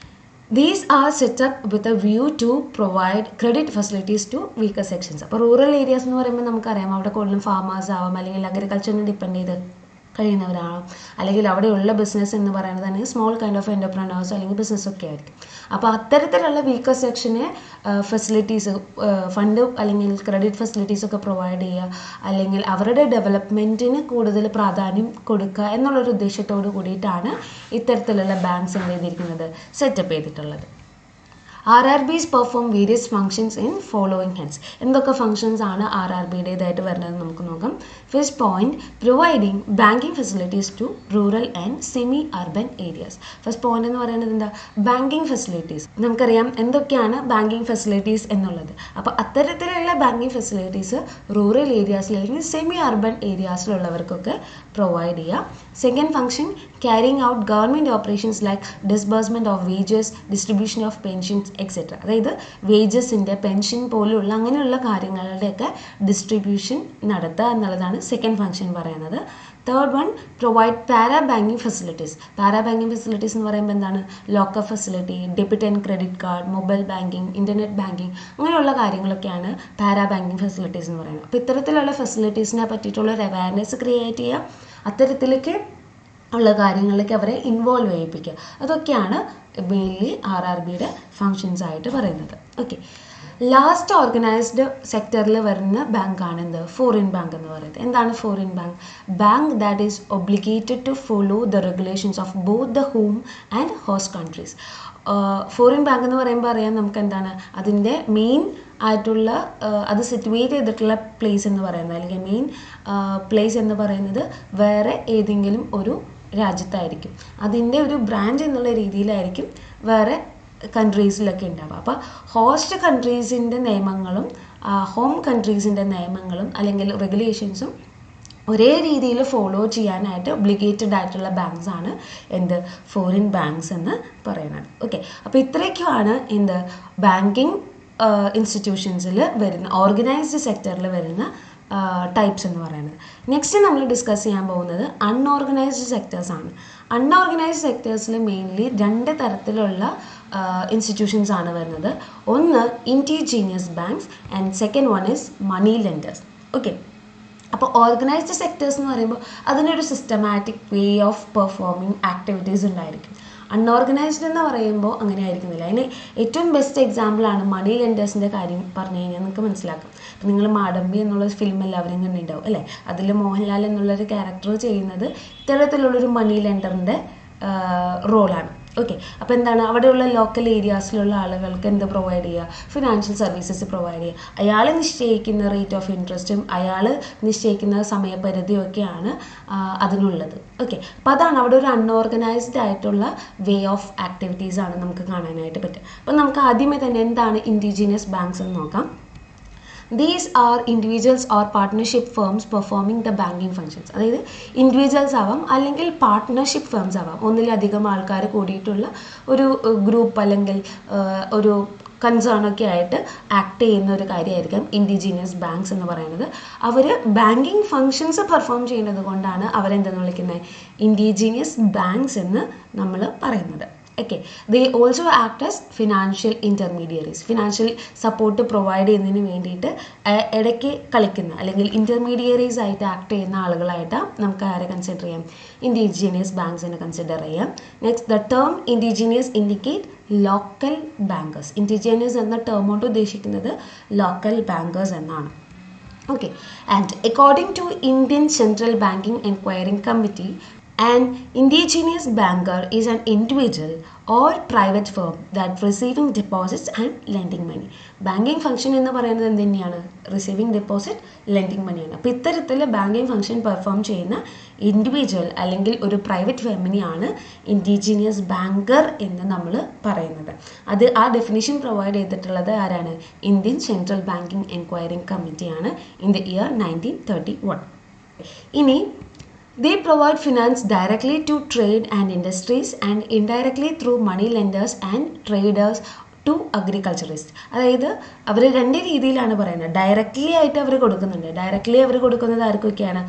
These are set up with a view to provide credit facilities to weaker sections. അപ്പോൾ റൂറൽ ഏരിയാസ് എന്ന് പറയുമ്പോൾ നമുക്കറിയാം അവിടെ കൂടുതലും ഫാമേഴ്സ് ആവാം അല്ലെങ്കിൽ അഗ്രികൾച്ചറിനെ ഡിപ്പെൻഡ് ചെയ്ത് കഴിയുന്നവരാണ്, അല്ലെങ്കിൽ അവിടെയുള്ള ബിസിനസ് എന്ന് പറയുന്നത് തന്നെ സ്മോൾ കൈൻഡ് ഓഫ് എൻ്റർപ്രനേഴ്സ് അല്ലെങ്കിൽ ബിസിനസ്സൊക്കെ ആയിരിക്കും. അപ്പോൾ അത്തരത്തിലുള്ള വീക്കർ സെക്ഷന് ഫെസിലിറ്റീസ്, ഫണ്ട് അല്ലെങ്കിൽ ക്രെഡിറ്റ് ഫെസിലിറ്റീസൊക്കെ പ്രൊവൈഡ് ചെയ്യുക, അല്ലെങ്കിൽ അവരുടെ ഡെവലപ്മെൻറ്റിന് കൂടുതൽ പ്രാധാന്യം കൊടുക്കുക എന്നുള്ളൊരു ഉദ്ദേശത്തോട് കൂടിയിട്ടാണ് ഇത്തരത്തിലുള്ള ബാങ്ക്സ് എന്ത് ചെയ്തിരിക്കുന്നത്, സെറ്റപ്പ് ചെയ്തിട്ടുള്ളത്. RRBs perform various functions in following heads. എന്തൊക്കെ ഫങ്ഷൻസ് ആണ് RRBയുടേതായിട്ട് വരുന്നത് നമുക്ക് നോക്കാം. First point, providing banking facilities to rural and semi urban areas. First point എന്ന് പറയുന്നത് എന്താ, ബാങ്കിങ് ഫെസിലിറ്റീസ്. നമുക്കറിയാം എന്തൊക്കെയാണ് ബാങ്കിങ് ഫെസിലിറ്റീസ് എന്നുള്ളത്. അപ്പോൾ അത്തരത്തിലുള്ള ബാങ്കിങ് ഫെസിലിറ്റീസ് റൂറൽ ഏരിയാസിൽ അല്ലെങ്കിൽ സെമി അർബൻ ഏരിയാസിലുള്ളവർക്കൊക്കെ പ്രൊവൈഡ് ചെയ്യുക. Second function, carrying out government operations like disbursement of wages, distribution of pensions etcetera. അതായത് വേജസിൻ്റെ, പെൻഷൻ പോലുള്ള അങ്ങനെയുള്ള കാര്യങ്ങളുടെയൊക്കെ ഡിസ്ട്രിബ്യൂഷൻ നടത്തുക എന്നുള്ളതാണ് സെക്കൻഡ് ഫംഗ്ഷൻ പറയുന്നത്. Third one, provide para banking facilities. Para banking facilities എന്ന് പറയുമ്പോൾ എന്താണ്, locker facility, debit and credit card, mobile banking, internet banking, അങ്ങനെയുള്ള കാര്യങ്ങളൊക്കെയാണ് പാരാ ബാങ്കിങ് ഫെസിലിറ്റീസ് എന്ന് പറയുന്നത്. അപ്പോൾ ഇത്തരത്തിലുള്ള ഫെസിലിറ്റീസിനെ പറ്റിയിട്ടുള്ള ഒരു അവയർനെസ് ക്രിയേറ്റ് ചെയ്യുക, അത്തരത്തിലേക്ക് ഉള്ള കാര്യങ്ങളിലേക്ക് അവരെ ഇൻവോൾവ് ചെയ്യിപ്പിക്കുക, അതൊക്കെയാണ് മെയിൻലി RRBയുടെ ഫങ്ഷൻസ് ആയിട്ട് പറയുന്നത്. ഓക്കെ, ലാസ്റ്റ് ഓർഗനൈസ്ഡ് സെക്ടറിൽ വരുന്ന ബാങ്കാണ് എന്ത്, ഫോറിൻ ബാങ്ക് എന്ന് പറയുന്നത്. എന്താണ് foreign bank? Bank that is obligated to follow the regulations of both the home and host countries. Foreign bank എന്ന് പറയുമ്പോൾ അറിയാം നമുക്ക് എന്താണ് അതിൻ്റെ മെയിൻ ആയിട്ടുള്ള അത് സിറ്റുവേറ്റ് ചെയ്തിട്ടുള്ള പ്ലേസ് എന്ന് പറയുന്നത്, അല്ലെങ്കിൽ മെയിൻ പ്ലേസ് എന്ന് പറയുന്നത് വേറെ ഏതെങ്കിലും ഒരു രാജ്യത്തായിരിക്കും. അതിൻ്റെ ഒരു ബ്രാഞ്ച് എന്നുള്ള രീതിയിലായിരിക്കും വേറെ കൺട്രീസിലൊക്കെ ഉണ്ടാവുക. അപ്പോൾ ഹോസ്റ്റ് കൺട്രീസിൻ്റെ നിയമങ്ങളും ഹോം കൺട്രീസിൻ്റെ നിയമങ്ങളും അല്ലെങ്കിൽ റെഗുലേഷൻസും ഒരേ രീതിയിൽ ഫോളോ ചെയ്യാനായിട്ട് ഒബ്ലിഗേറ്റഡ് ആയിട്ടുള്ള ബാങ്ക്സ് ആണ് എന്ത്, ഫോറിൻ ബാങ്ക്സ് എന്ന് പറയുന്നത്. ഓക്കെ, അപ്പോൾ ഇത്രയൊക്കെയാണ് എന്ത് ബാങ്കിങ് ഇൻസ്റ്റിറ്റ്യൂഷൻസിൽ വരുന്ന ഓർഗനൈസ്ഡ് സെക്ടറിൽ വരുന്ന ടൈപ്സ് എന്ന് പറയുന്നത്. നെക്സ്റ്റ് നമ്മൾ ഡിസ്കസ് ചെയ്യാൻ പോകുന്നത് അൺഓർഗനൈസ്ഡ് സെക്ടേഴ്സ് ആണ്. അൺഓർഗനൈസ്ഡ് സെക്ടേഴ്സിൽ മെയിൻലി രണ്ട് തരത്തിലുള്ള ഇൻസ്റ്റിറ്റ്യൂഷൻസ് ആണ് വരുന്നത്. ഒന്ന് indigenous banks and second one is money lenders. Okay, അപ്പോൾ ഓർഗനൈസ്ഡ് സെക്ടേഴ്സ് എന്ന് പറയുമ്പോൾ അതിനൊരു systematic way of performing activities ഉണ്ടായിരിക്കും. അൺഓർഗനൈസ്ഡ് എന്ന് പറയുമ്പോൾ അങ്ങനെ ആയിരിക്കുന്നില്ല. അതിന് ഏറ്റവും ബെസ്റ്റ് എക്സാമ്പിളാണ് മണി ലെൻഡേഴ്സിൻ്റെ കാര്യം പറഞ്ഞു കഴിഞ്ഞാൽ നിങ്ങൾക്ക് മനസ്സിലാക്കും. അപ്പം നിങ്ങൾ മാടമ്പി എന്നുള്ള ഫിലിം എല്ലാവരും കണ്ടിട്ടുണ്ടാവും അല്ലേ, അതിൽ മോഹൻലാൽ എന്നുള്ളൊരു ക്യാരക്ടർ ചെയ്യുന്നത് ഇത്തരത്തിലുള്ളൊരു മണി ലെൻഡറിൻ്റെ റോളാണ്. ഓക്കെ, അപ്പോൾ എന്താണ് അവിടെയുള്ള ലോക്കൽ ഏരിയാസിലുള്ള ആളുകൾക്ക് എന്ത് പ്രൊവൈഡ് ചെയ്യുക, ഫിനാൻഷ്യൽ സർവീസസ് പ്രൊവൈഡ് ചെയ്യുക. അയാൾ നിശ്ചയിക്കുന്ന റേറ്റ് ഓഫ് ഇൻട്രസ്റ്റും അയാൾ നിശ്ചയിക്കുന്ന സമയപരിധിയും ഒക്കെയാണ് അതിനുള്ളത്. ഓക്കെ, അപ്പോൾ അതാണ് അവിടെ ഒരു അൺഓർഗനൈസ്ഡ് ആയിട്ടുള്ള വേ ഓഫ് ആക്ടിവിറ്റീസ് ആണ് നമുക്ക് കാണാനായിട്ട് പറ്റുക. അപ്പോൾ നമുക്ക് ആദ്യമേ തന്നെ എന്താണ് ഇൻഡിജീനിയസ് ബാങ്ക്സ് എന്ന് നോക്കാം. These are individuals or partnership firms performing the banking functions. അതായത് ഇൻഡിവിജ്വൽസ് ആവാം അല്ലെങ്കിൽ പാർട്ട്ണർഷിപ്പ് ഫേംസ് ആവാം, ഒന്നിലധികം ആൾക്കാർ കൂടിയിട്ടുള്ള ഒരു ഗ്രൂപ്പ് അല്ലെങ്കിൽ ഒരു കൺസേൺ ഒക്കെ ആയിട്ട് ആക്ട് ചെയ്യുന്ന ഒരു കാര്യമായിരിക്കും ഇൻഡിജീനിയസ് ബാങ്ക്സ് എന്ന് പറയുന്നത്. അവർ ബാങ്കിങ് ഫങ്ഷൻസ് പെർഫോം ചെയ്യുന്നത് കൊണ്ടാണ് അവരെന്തെന്ന് വിളിക്കുന്നത് ഇൻഡിജീനിയസ് ബാങ്ക്സ് എന്ന് നമ്മൾ പറയുന്നത്. Okay, they also act as financial intermediaries. Financial support provide ചെയ്യുന്നതിന് വേണ്ടിയിട്ട് ഇടയ്ക്ക് കളിക്കുന്ന അല്ലെങ്കിൽ ഇൻ്റർമീഡിയറീസ് ആയിട്ട് ആക്ട് ചെയ്യുന്ന ആളുകളായിട്ട് നമുക്ക് ആരെ കൺസിഡർ ചെയ്യാം ഇൻഡിജീനിയസ് ബാങ്ക്സിനെ കൺസിഡർ ചെയ്യാം. Next, the term indigenous indicate local bankers. Indigenous എന്ന ടേം കൊണ്ട് ഉദ്ദേശിക്കുന്നത് ലോക്കൽ ബാങ്കേഴ്സ് എന്നാണ്. Okay, and according to Indian Central Banking Enquiring Committee, an indigenous banker is an individual or private firm that receiving deposits and lending money. Banking function എന്ന് പറയുന്നത് എന്ത് തന്നെയാണ് receiving deposit lending മണിയാണ്. അപ്പോൾ ഇത്തരത്തിൽ banking function perform ചെയ്യുന്ന individual അല്ലെങ്കിൽ ഒരു പ്രൈവറ്റ് ഫാമിലിയാണ് ഇൻഡിജീനിയസ് ബാങ്കർ എന്ന് നമ്മൾ പറയുന്നത്. അത് ആ ഡെഫിനിഷൻ പ്രൊവൈഡ് ചെയ്തിട്ടുള്ളത് ആരാണ് ഇന്ത്യൻ സെൻട്രൽ ബാങ്കിങ് എൻക്വയറിംഗ് കമ്മിറ്റിയാണ് ഇൻ ദ ഇയർ 1931. ഇനി they provide finance directly to trade and industries and indirectly through money lenders and traders to agriculturists. അതായത് അവർ രണ്ട് രീതിയിലാണ് പറയുന്നത്. ഡയറക്റ്റ്ലി ആയിട്ട് അവർ കൊടുക്കുന്നുണ്ട്. ഡയറക്റ്റ്ലി അവർ കൊടുക്കുന്നത് ആർക്കൊക്കെയാണ്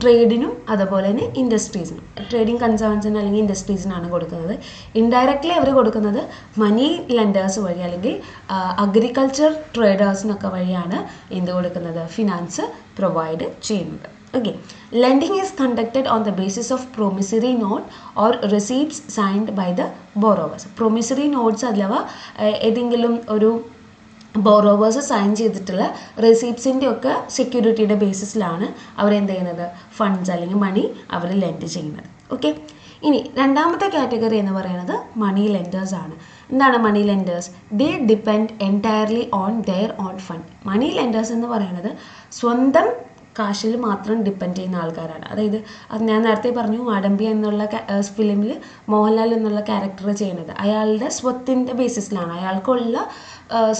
ട്രേഡിനും അതുപോലെ തന്നെ ഇൻഡസ്ട്രീസിനും, ട്രേഡിങ് കൺസേൺസിന് അല്ലെങ്കിൽ ഇൻഡസ്ട്രീസിനാണ് കൊടുക്കുന്നത്. ഇൻഡയറക്റ്റ്ലി അവർ കൊടുക്കുന്നത് മണി ലെൻഡേഴ്സ് വഴി അല്ലെങ്കിൽ അഗ്രികൾച്ചർ ട്രേഡേഴ്സിനൊക്കെ വഴിയാണ് എന്ത് കൊടുക്കുന്നത് ഫിനാൻസ് പ്രൊവൈഡ് ചെയ്യുന്നത്. Okay, lending is conducted on the basis of promissory note or receipts signed by the borrowers. Promissory notes അഥവാ ഏതെങ്കിലും ഒരു ബോറോവേഴ്സ് സൈൻ ചെയ്തിട്ടുള്ള റെസീപ്റ്റ്സിൻ്റെ ഒക്കെ സെക്യൂരിറ്റിയുടെ ബേസിസിലാണ് അവരെന്ത് ചെയ്യുന്നത് ഫണ്ട്സ് അല്ലെങ്കിൽ മണി അവർ ലെൻഡ് ചെയ്യുന്നത്. ഓക്കെ, ഇനി രണ്ടാമത്തെ കാറ്റഗറി എന്ന് പറയുന്നത് മണി ലെൻഡേഴ്സ് ആണ്. എന്താണ് money lenders? They depend entirely on their own fund. Money lenders എന്ന് പറയുന്നത് സ്വന്തം കാശിൽ മാത്രം ഡിപ്പെൻഡ് ചെയ്യുന്ന ആൾക്കാരാണ്. അതായത് അത് ഞാൻ നേരത്തെ പറഞ്ഞു മാടമ്പി എന്നുള്ള ഫിലിമിൽ മോഹൻലാൽ എന്നുള്ള ക്യാരക്ടർ ചെയ്യുന്നത് അയാളുടെ സ്വത്തിൻ്റെ ബേസിസിലാണ്. അയാൾക്കുള്ള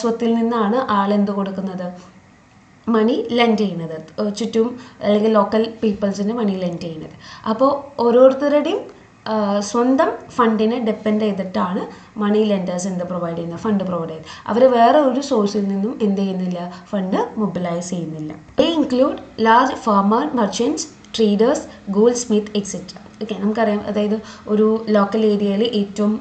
സ്വത്തിൽ നിന്നാണ് ആളെന്ത് കൊടുക്കുന്നത് മണി ലെൻഡ് ചെയ്യുന്നത്, ചുറ്റും അല്ലെങ്കിൽ ലോക്കൽ പീപ്പിൾസിന് മണി ലെൻഡ് ചെയ്യുന്നത്. അപ്പോൾ ഓരോരുത്തരുടെയും സ്വന്തം ഫണ്ടിനെ ഡിപ്പെൻഡ് ചെയ്തിട്ടാണ് മണി ലെൻഡേഴ്സ് എന്ത് പ്രൊവൈഡ് ചെയ്യുന്നത് ഫണ്ട് പ്രൊവൈഡ് ചെയ്യുന്നത്. അവർ വേറെ ഒരു സോഴ്സിൽ നിന്നും എന്ത് ചെയ്യുന്നില്ല ഫണ്ട് മൊബിലൈസ് ചെയ്യുന്നില്ല. They include large farmer, merchants, traders, goldsmith etcetera. Okay, നമുക്കറിയാം അതായത് ഒരു ലോക്കൽ ഏരിയയിൽ ഏറ്റവും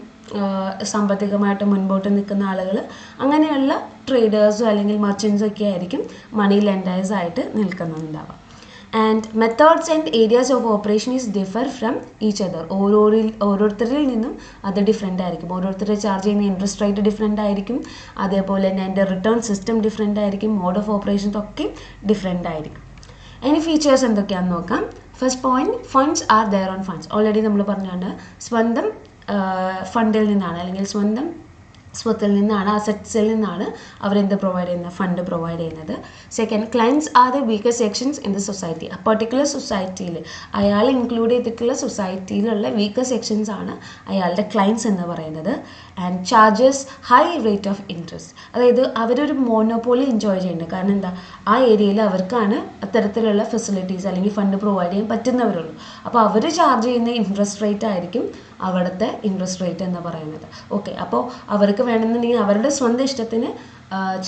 സാമ്പത്തികമായിട്ട് മുൻപോട്ട് നിൽക്കുന്ന ആളുകൾ അങ്ങനെയുള്ള ട്രേഡേഴ്സും അല്ലെങ്കിൽ മർച്ചൻറ്റ്സും ഒക്കെ ആയിരിക്കും മണി ലെൻഡേഴ്സ് ആയിട്ട് നിൽക്കുന്നുണ്ടാവുക. And methods and areas of operation is differ from each other. ഓരോരുത്തരിൽ നിന്നും അത് ഡിഫറെൻ്റ് ആയിരിക്കും. ഓരോരുത്തർ ചാർജ് ചെയ്യുന്ന ഇൻട്രസ്റ്റ് റേറ്റ് ഡിഫറെൻ്റ് ആയിരിക്കും. അതേപോലെ തന്നെ അതിൻ്റെ റിട്ടേൺ സിസ്റ്റം ഡിഫറെൻ്റ് ആയിരിക്കും. മോഡ് ഓഫ് ഓപ്പറേഷൻസ് ഒക്കെ ഡിഫറെൻ്റ് ആയിരിക്കും. അതിന് ഫീച്ചേഴ്സ് എന്തൊക്കെയാണെന്ന് നോക്കാം. First point, funds are their own funds. Already നമ്മൾ പറഞ്ഞുകൊണ്ട് സ്വന്തം ഫണ്ടിൽ നിന്നാണ് അല്ലെങ്കിൽ സ്വന്തം സ്വത്തിൽ നിന്നാണ് അസറ്റ്സിൽ നിന്നാണ് അവരെന്ത് പ്രൊവൈഡ് ചെയ്യുന്നത് ഫണ്ട് പ്രൊവൈഡ് ചെയ്യുന്നത്. Second, clients are the weaker sections in the society. ആ പർട്ടിക്കുലർ സൊസൈറ്റിയിൽ അയാൾ ഇൻക്ലൂഡ് ചെയ്തിട്ടുള്ള സൊസൈറ്റിയിലുള്ള വീക്കർ സെക്ഷൻസ് ആണ് അയാളുടെ ക്ലയൻറ്റ്സ് എന്ന് പറയുന്നത്. And charges high rate of interest. അതായത് അവരൊരു മോണോപോളി എൻജോയ് ചെയ്യുന്നുണ്ട്. കാരണം എന്താ ആ ഏരിയയിൽ അവർക്കാണ് അത്തരത്തിലുള്ള ഫെസിലിറ്റീസ് അല്ലെങ്കിൽ ഫണ്ട് പ്രൊവൈഡ് ചെയ്യാൻ പറ്റുന്നവരുള്ളൂ. അപ്പോൾ അവർ ചാർജ് ചെയ്യുന്ന ഇൻട്രസ്റ്റ് റേറ്റ് ആയിരിക്കും അവിടുത്തെ ഇൻട്രസ്റ്റ് റേറ്റ് എന്ന് പറയുന്നത്. ഓക്കെ, അപ്പോൾ അവർക്ക് വേണമെന്നുണ്ടെങ്കിൽ അവരുടെ സ്വന്തം ഇഷ്ടത്തിന്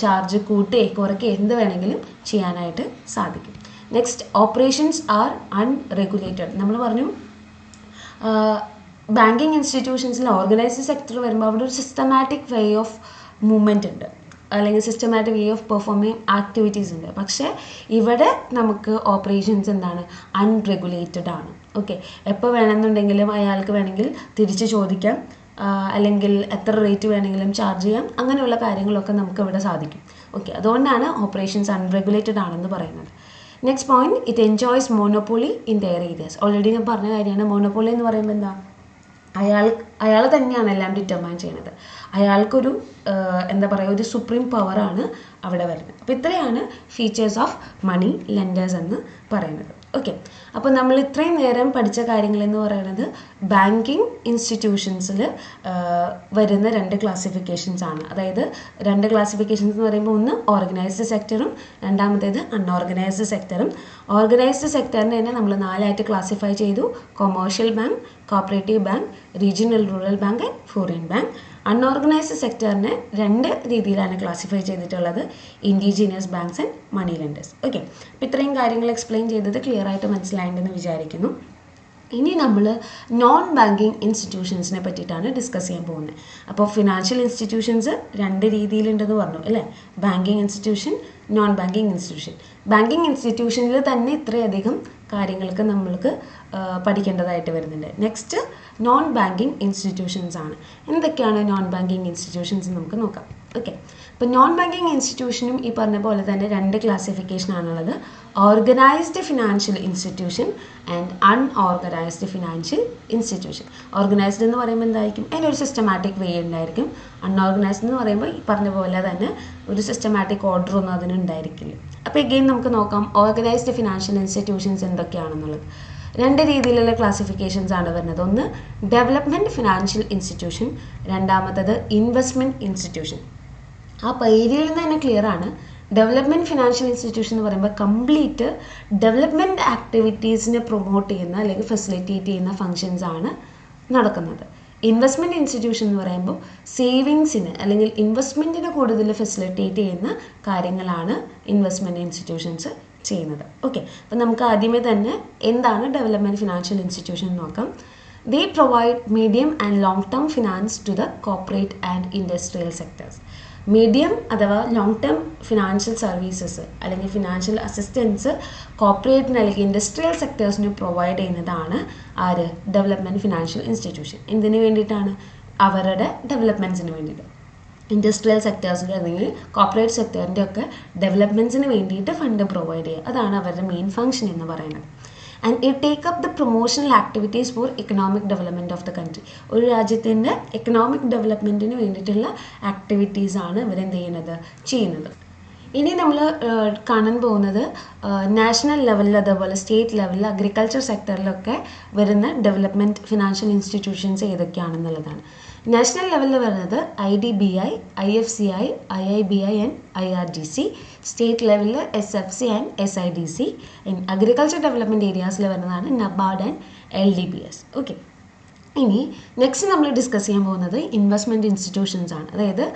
ചാർജ് കൂട്ടുകയോ കുറയ്ക്കുകയോ എന്ത് വേണമെങ്കിലും ചെയ്യാനായിട്ട് സാധിക്കും. Next, operations are unregulated. നമ്മൾ പറഞ്ഞു ബാങ്കിങ് ഇൻസ്റ്റിറ്റ്യൂഷൻസിൽ ഓർഗനൈസ്ഡ് സെക്ടർ വരുമ്പോൾ അവിടെ ഒരു സിസ്റ്റമാറ്റിക് വേ ഓഫ് മൂവ്മെൻറ്റ് ഉണ്ട് അല്ലെങ്കിൽ systematic way of performing activities ഉണ്ട്. പക്ഷേ ഇവിടെ നമുക്ക് ഓപ്പറേഷൻസ് എന്താണ് അൺറെഗുലേറ്റഡ് ആണ്. ഓക്കെ, എപ്പോൾ വേണമെന്നുണ്ടെങ്കിലും അയാൾക്ക് വേണമെങ്കിൽ തിരിച്ച് ചോദിക്കാം, അല്ലെങ്കിൽ എത്ര റേറ്റ് വേണമെങ്കിലും ചാർജ് ചെയ്യാം. അങ്ങനെയുള്ള കാര്യങ്ങളൊക്കെ നമുക്ക് ഇവിടെ സാധിക്കും. ഓക്കെ, അതുകൊണ്ടാണ് ഓപ്പറേഷൻസ് അൺറെഗുലേറ്റഡ് ആണെന്ന് പറയുന്നത്. Next point, it enjoys monopoly in there areas. Already ഞാൻ പറഞ്ഞ കാര്യമാണ്. മോണോപോളി എന്ന് പറയുമ്പോൾ എന്താ അയാൾ തന്നെയാണ് എല്ലാം ഡിറ്റർമൈൻ ചെയ്യുന്നത്. അയാൾക്കൊരു എന്താ പറയുക ഒരു സുപ്രീം പവറാണ് അവിടെ വരുന്നത്. അപ്പോൾ ഇത്രയാണ് ഫീച്ചേഴ്സ് ഓഫ് മണി ലെൻഡേഴ്സ് എന്ന് പറയുന്നത്. ഓക്കെ, അപ്പോൾ നമ്മൾ ഇത്രയും നേരം പഠിച്ച കാര്യങ്ങളെന്ന് പറയുന്നത് ബാങ്കിങ് ഇൻസ്റ്റിറ്റ്യൂഷൻസിൽ വരുന്ന രണ്ട് ക്ലാസിഫിക്കേഷൻസ് ആണ്. അതായത് രണ്ട് ക്ലാസിഫിക്കേഷൻസ് എന്ന് പറയുമ്പോൾ ഒന്ന് ഓർഗനൈസ്ഡ് സെക്ടറും രണ്ടാമത്തേത് അൺഓർഗനൈസ്ഡ് സെക്ടറും. ഓർഗനൈസ്ഡ് സെക്ടറിനെ തന്നെ നമ്മൾ നാലായിട്ട് ക്ലാസിഫൈ ചെയ്തു: commercial bank, cooperative bank, regional rural bank and foreign bank. Unorganised സെക്ടറിനെ രണ്ട് രീതിയിലാണ് ക്ലാസിഫൈ ചെയ്തിട്ടുള്ളത്, indigenous banks and money lenders. Okay, അപ്പോൾ ഇത്രയും കാര്യങ്ങൾ എക്സ്പ്ലെയിൻ ചെയ്തത് ക്ലിയർ ആയിട്ട് മനസ്സിലായിട്ടുണ്ടെന്ന് വിചാരിക്കുന്നു. ഇനി നമ്മൾ നോൺ ബാങ്കിങ് ഇൻസ്റ്റിറ്റ്യൂഷൻസിനെ പറ്റിയിട്ടാണ് ഡിസ്കസ് ചെയ്യാൻ പോകുന്നത്. അപ്പോൾ ഫിനാൻഷ്യൽ ഇൻസ്റ്റിറ്റ്യൂഷൻസ് രണ്ട് രീതിയിലുണ്ടെന്ന് പറഞ്ഞു അല്ലേ, banking institution, non banking institution. Banking ഇൻസ്റ്റിറ്റ്യൂഷനിൽ തന്നെ ഇത്രയധികം കാര്യങ്ങൾക്ക് നമ്മൾക്ക് പഠിക്കേണ്ടതായിട്ട് വരുന്നുണ്ട്. നെക്സ്റ്റ് നോൺ ബാങ്കിങ് ഇൻസ്റ്റിറ്റ്യൂഷൻസ് ആണ്. എന്തൊക്കെയാണ് നോൺ ബാങ്കിങ് ഇൻസ്റ്റിറ്റ്യൂഷൻസ് നമുക്ക് നോക്കാം. ഓക്കെ, അപ്പോൾ നോൺ ബാങ്കിങ് ഇൻസ്റ്റിറ്റ്യൂഷനും ഈ പറഞ്ഞ പോലെ തന്നെ രണ്ട് ക്ലാസിഫിക്കേഷൻ ആണുള്ളത്, organised financial institution and unorganised financial institution. Organised എന്ന് പറയുമ്പോൾ എന്തായിരിക്കും, അതിനൊരു സിസ്റ്റമാറ്റിക് വേ ഉണ്ടായിരിക്കും. അൺഓർഗനൈസ്ഡ് എന്ന് പറയുമ്പോൾ ഈ പറഞ്ഞ പോലെ തന്നെ ഒരു സിസ്റ്റമാറ്റിക് ഓർഡർ ഒന്നും അതിനുണ്ടായിരിക്കില്ല. അപ്പോൾ എഗെയിൻ നമുക്ക് നോക്കാം ഓർഗനൈസ്ഡ് ഫിനാൻഷ്യൽ ഇൻസ്റ്റിറ്റ്യൂഷൻസ് എന്തൊക്കെയാണെന്നുള്ളത്. രണ്ട് രീതിയിലുള്ള ക്ലാസിഫിക്കേഷൻസ് ആണ് വരുന്നത്. ഒന്ന് ഡെവലപ്മെൻറ്റ് ഫിനാൻഷ്യൽ ഇൻസ്റ്റിറ്റ്യൂഷൻ, രണ്ടാമത്തത് ഇൻവെസ്റ്റ്മെൻറ്റ് ഇൻസ്റ്റിറ്റ്യൂഷൻ. ആ പേരിൽ നിന്ന് തന്നെ ക്ലിയർ ആണ്, ഡെവലപ്മെൻറ്റ് ഫിനാൻഷ്യൽ ഇൻസ്റ്റിറ്റ്യൂഷൻ എന്ന് പറയുമ്പോൾ കംപ്ലീറ്റ് ഡെവലപ്മെൻറ്റ് ആക്ടിവിറ്റീസിനെ പ്രൊമോട്ട് ചെയ്യുന്ന അല്ലെങ്കിൽ ഫെസിലിറ്റേറ്റ് ചെയ്യുന്ന ഫങ്ഷൻസ് ആണ് നടക്കുന്നത്. ഇൻവെസ്റ്റ്മെൻറ്റ് ഇൻസ്റ്റിറ്റ്യൂഷൻ എന്ന് പറയുമ്പോൾ സേവിങ്സിന് അല്ലെങ്കിൽ ഇൻവെസ്റ്റ്മെൻറ്റിന് കൂടുതൽ ഫെസിലിറ്റേറ്റ് ചെയ്യുന്ന കാര്യങ്ങളാണ് ഇൻവെസ്റ്റ്മെൻറ്റ് ഇൻസ്റ്റിറ്റ്യൂഷൻസ് ചെയ്യുന്നത്. ഓക്കെ, അപ്പം നമുക്ക് ആദ്യമേ തന്നെ എന്താണ് ഡെവലപ്മെൻറ്റ് ഫിനാൻഷ്യൽ ഇൻസ്റ്റിറ്റ്യൂഷൻ നോക്കാം. They provide medium and long-term finance to the corporate and industrial sectors. Medium അഥവാ ലോങ് ടേം ഫിനാൻഷ്യൽ സർവീസസ് അല്ലെങ്കിൽ ഫിനാൻഷ്യൽ അസിസ്റ്റൻസ് കോർപ്പറേറ്റിന് അല്ലെങ്കിൽ ഇൻഡസ്ട്രിയൽ സെക്ടേഴ്സിന് പ്രൊവൈഡ് ചെയ്യുന്നതാണ് ആര്, ഡെവലപ്മെൻറ്റ് ഫിനാൻഷ്യൽ ഇൻസ്റ്റിറ്റ്യൂഷൻ. എന്തിനു വേണ്ടിയിട്ടാണ്, അവരുടെ ഡെവലപ്മെൻറ്റ്സിന് വേണ്ടിയിട്ട്. ഇൻഡസ്ട്രിയൽ സെക്ടേഴ്സിൻ്റെ അല്ലെങ്കിൽ കോർപ്പറേറ്റ് സെക്ടറിൻ്റെ ഒക്കെ ഡെവലപ്മെൻറ്റ്സിന് വേണ്ടിയിട്ട് ഫണ്ട് പ്രൊവൈഡ് ചെയ്യുക, അതാണ് അവരുടെ മെയിൻ ഫംഗ്ഷൻ എന്ന് പറയുന്നത്. And it take up the promotional activities four economic development of the country. ഒരു രാജ്യത്തിൻ്റെ എക്കണോമിക് ഡെവലപ്മെൻറ്റിന് വേണ്ടിയിട്ടുള്ള ആക്ടിവിറ്റീസാണ് ഇവരെന്ത് ചെയ്യുന്നത്. ഇനി നമ്മൾ കാണാൻ പോകുന്നത് നാഷണൽ ലെവലിൽ അതേപോലെ സ്റ്റേറ്റ് ലെവലിൽ അഗ്രികൾച്ചർ സെക്ടറിലൊക്കെ വരുന്ന ഡെവലപ്മെൻറ്റ് ഫിനാൻഷ്യൽ ഇൻസ്റ്റിറ്റ്യൂഷൻസ് ഏതൊക്കെയാണെന്നുള്ളതാണ്. നാഷണൽ ലെവലിൽ വരുന്നത് IDBI, IFCI, IIBI and IRDC. State ലെവലിൽ SFC and SIDC. Agriculture development ഏരിയാസിൽ വരുന്നതാണ് NABARD ആൻഡ് LDBS. ഓക്കെ, ഇനി നെക്സ്റ്റ് നമ്മൾ ഡിസ്കസ് ചെയ്യാൻ പോകുന്നത് ഇൻവെസ്റ്റ്മെൻറ്റ് ഇൻസ്റ്റിറ്റ്യൂഷൻസ് ആണ്. അതായത്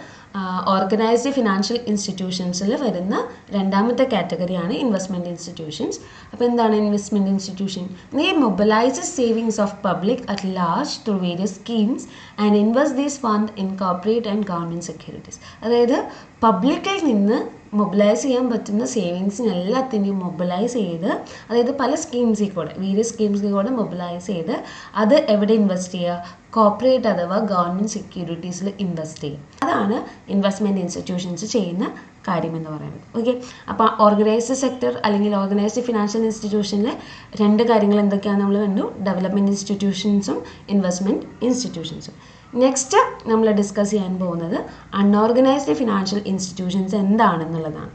ഓർഗനൈസ്ഡ് ഫിനാൻഷ്യൽ ഇൻസ്റ്റിറ്റ്യൂഷൻസിൽ വരുന്ന രണ്ടാമത്തെ കാറ്റഗറിയാണ് ഇൻവെസ്റ്റ്മെൻറ്റ് ഇൻസ്റ്റിറ്റ്യൂഷൻസ്. അപ്പോൾ എന്താണ് investment institution? They mobilises savings of public at large through various schemes and invest these fund in corporate and government securities. അതായത് പബ്ലിക്കിൽ നിന്ന് മൊബിലൈസ് ചെയ്യാൻ പറ്റുന്ന സേവിങ്സിനെല്ലാത്തിനെയും മൊബിലൈസ് ചെയ്ത്, അതായത് പല സ്കീംസിൽ കൂടെ വേരിയസ് സ്കീംസിൽ കൂടെ മൊബിലൈസ് ചെയ്ത് അത് എവിടെ ഇൻവെസ്റ്റ് ചെയ്യുക, കോർപ്പറേറ്റ് അഥവാ ഗവൺമെൻറ് സെക്യൂരിറ്റീസിൽ ഇൻവെസ്റ്റ് ചെയ്യുക. അതാണ് ഇൻവെസ്റ്റ്മെൻറ്റ് ഇൻസ്റ്റിറ്റ്യൂഷൻസ് ചെയ്യുന്ന കാര്യമെന്ന് പറയുന്നത്. ഓക്കെ, അപ്പോൾ ഓർഗനൈസ്ഡ് സെക്ടർ അല്ലെങ്കിൽ ഓർഗനൈസ്ഡ് ഫിനാൻഷ്യൽ ഇൻസ്റ്റിറ്റ്യൂഷനിലെ രണ്ട് കാര്യങ്ങൾ എന്തൊക്കെയാണ് നമ്മൾ കണ്ടു, ഡെവലപ്മെൻറ്റ് ഇൻസ്റ്റിറ്റ്യൂഷൻസും ഇൻവെസ്റ്റ്മെൻറ്റ് ഇൻസ്റ്റിറ്റ്യൂഷൻസും. നെക്സ്റ്റ് നമ്മൾ ഡിസ്കസ് ചെയ്യാൻ പോകുന്നത് അൺഓർഗനൈസ്ഡ് ഫിനാൻഷ്യൽ ഇൻസ്റ്റിറ്റ്യൂഷൻസ് എന്താണെന്നുള്ളതാണ്.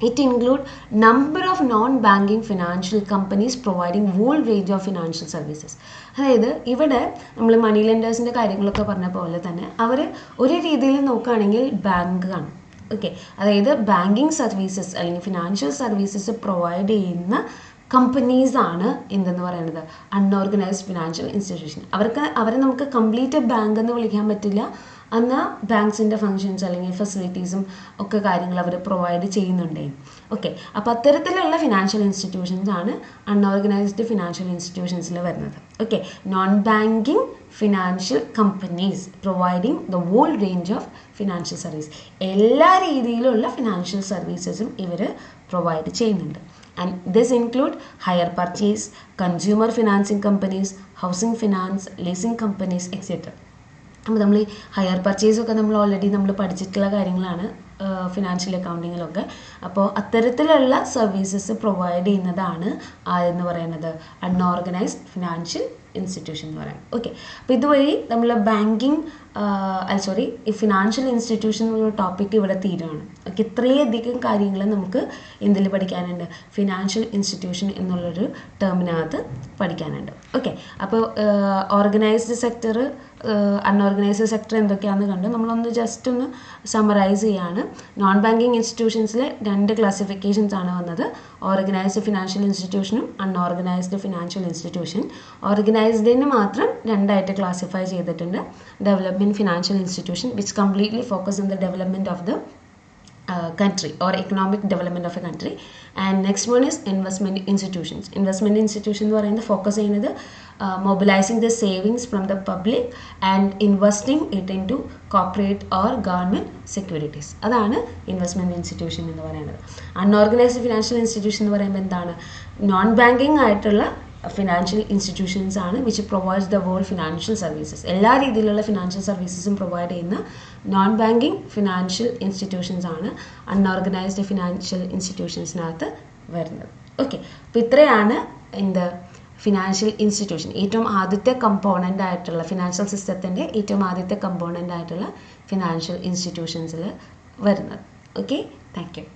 It include number of non banking financial companies providing whole range of financial services. അതായത് ഇവിടെ നമ്മൾ മണി ലെൻഡേഴ്സിൻ്റെ കാര്യങ്ങളൊക്കെ പറഞ്ഞ പോലെ തന്നെ അവർ ഒരു രീതിയിൽ നോക്കുകയാണെങ്കിൽ ബാങ്കാണ്. ഓക്കെ, അതായത് ബാങ്കിങ് സർവീസസ് അല്ലെങ്കിൽ ഫിനാൻഷ്യൽ സർവീസസ് പ്രൊവൈഡ് ചെയ്യുന്ന കമ്പനീസാണ് എന്തെന്ന് പറയുന്നത് അൺഓർഗനൈസ്ഡ് ഫിനാൻഷ്യൽ ഇൻസ്റ്റിറ്റ്യൂഷൻ. അവരെ നമുക്ക് കംപ്ലീറ്റ് ബാങ്ക് എന്ന് വിളിക്കാൻ പറ്റില്ല, എന്നാൽ ബാങ്ക്സിൻ്റെ ഫങ്ഷൻസ് അല്ലെങ്കിൽ ഫെസിലിറ്റീസും ഒക്കെ കാര്യങ്ങൾ അവർ പ്രൊവൈഡ് ചെയ്യുന്നുണ്ടേ. ഓക്കെ, അപ്പോൾ അത്തരത്തിലുള്ള ഫിനാൻഷ്യൽ ഇൻസ്റ്റിറ്റ്യൂഷൻസ് ആണ് അൺഓർഗനൈസ്ഡ് ഫിനാൻഷ്യൽ ഇൻസ്റ്റിറ്റ്യൂഷൻസിൽ വരുന്നത്. Okay, non banking financial companies providing the whole range of financial service. എല്ലാ രീതിയിലുള്ള ഫിനാൻഷ്യൽ സർവീസസും ഇവർ പ്രൊവൈഡ് ചെയ്യുന്നുണ്ട്. And this include hire purchase, consumer financing companies, housing finance, leasing companies, etc. അപ്പോൾ നമ്മൾ ഈ ഹയർ പർച്ചേസൊക്കെ നമ്മൾ ഓൾറെഡി നമ്മൾ പഠിച്ചിട്ടുള്ള കാര്യങ്ങളാണ് ഫിനാൻഷ്യൽ അക്കൗണ്ടിങ്ങിലൊക്കെ. അപ്പോൾ അത്തരത്തിലുള്ള സർവീസസ് പ്രൊവൈഡ് ചെയ്യുന്നതാണ് ആരെന്ന് പറയുന്നത് അൺഓർഗനൈസ്ഡ് ഫിനാൻഷ്യൽ ഇൻസ്റ്റിറ്റ്യൂഷൻ എന്ന് പറയാം. ഓക്കെ, അപ്പോൾ ഇതുവഴി നമ്മൾ ബാങ്കിങ് ഈ ഫിനാൻഷ്യൽ ഇൻസ്റ്റിറ്റ്യൂഷൻ എന്നുള്ള ടോപ്പിക്ക് ഇവിടെ തീരുകയാണ്. ഓക്കെ, ഇത്രയധികം കാര്യങ്ങൾ നമുക്ക് എന്തിൽ പഠിക്കാനുണ്ട്, ഫിനാൻഷ്യൽ ഇൻസ്റ്റിറ്റ്യൂഷൻ എന്നുള്ളൊരു ടേമിനകത്ത് പഠിക്കാനുണ്ട്. ഓക്കെ, അപ്പോൾ ഓർഗനൈസ്ഡ് സെക്ടർ അൺഓർഗനൈസ്ഡ് സെക്ടർ എന്തൊക്കെയാണെന്ന് കണ്ട് നമ്മളൊന്ന് ജസ്റ്റ് ഒന്ന് സമ്മറൈസ് ചെയ്യാണ്. നോൺ ബാങ്കിങ് ഇൻസ്റ്റിറ്റ്യൂഷൻസിലെ രണ്ട് ക്ലാസിഫിക്കേഷൻസ് ആണ് വന്നത്, ഓർഗനൈസ്ഡ് ഫിനാൻഷ്യൽ ഇൻസ്റ്റിറ്റ്യൂഷനും അൺഓർഗനൈസ്ഡ് ഫിനാൻഷ്യൽ ഇൻസ്റ്റിറ്റ്യൂഷൻ. ഓർഗനൈസ്ഡിന് മാത്രം രണ്ടായിട്ട് ക്ലാസിഫൈ ചെയ്തിട്ടുണ്ട്, development development financial institution which completely focus on the development of the country or economic development of a country. And next one is investment institutions. Investment institution എന്ന് പറയുന്നത് focus ചെയ്യുന്നത് mobilizing the savings from the public and investing it into corporate or government securities. അതാണ് investment institution എന്ന് പറയുന്നത്. Unorganised financial institution എന്ന് പറയുമ്പോൾ എന്താണ്? Non banking ആയിട്ടുള്ള ഫിനാൻഷ്യൽ ഇൻസ്റ്റിറ്റ്യൂഷൻസ് ആണ് which provides the world financial services. എല്ലാ രീതിയിലുള്ള ഫിനാൻഷ്യൽ സർവീസസും പ്രൊവൈഡ് ചെയ്യുന്ന നോൺ ബാങ്കിങ് ഫിനാൻഷ്യൽ ഇൻസ്റ്റിറ്റ്യൂഷൻസ് ആണ് അൺഓർഗനൈസ്ഡ് ഫിനാൻഷ്യൽ ഇൻസ്റ്റിറ്റ്യൂഷൻസിനകത്ത് വരുന്നത്. ഓക്കെ, അപ്പോൾ ഇത്രയാണ് എന്ത് ഫിനാൻഷ്യൽ ഇൻസ്റ്റിറ്റ്യൂഷൻ, ഏറ്റവും ആദ്യത്തെ കമ്പോണൻ്റ് ആയിട്ടുള്ള ഫിനാൻഷ്യൽ സിസ്റ്റത്തിൻ്റെ ഏറ്റവും ആദ്യത്തെ കമ്പോണൻ്റ് ആയിട്ടുള്ള ഫിനാൻഷ്യൽ ഇൻസ്റ്റിറ്റ്യൂഷൻസിൽ വരുന്നത്. Okay, thank you.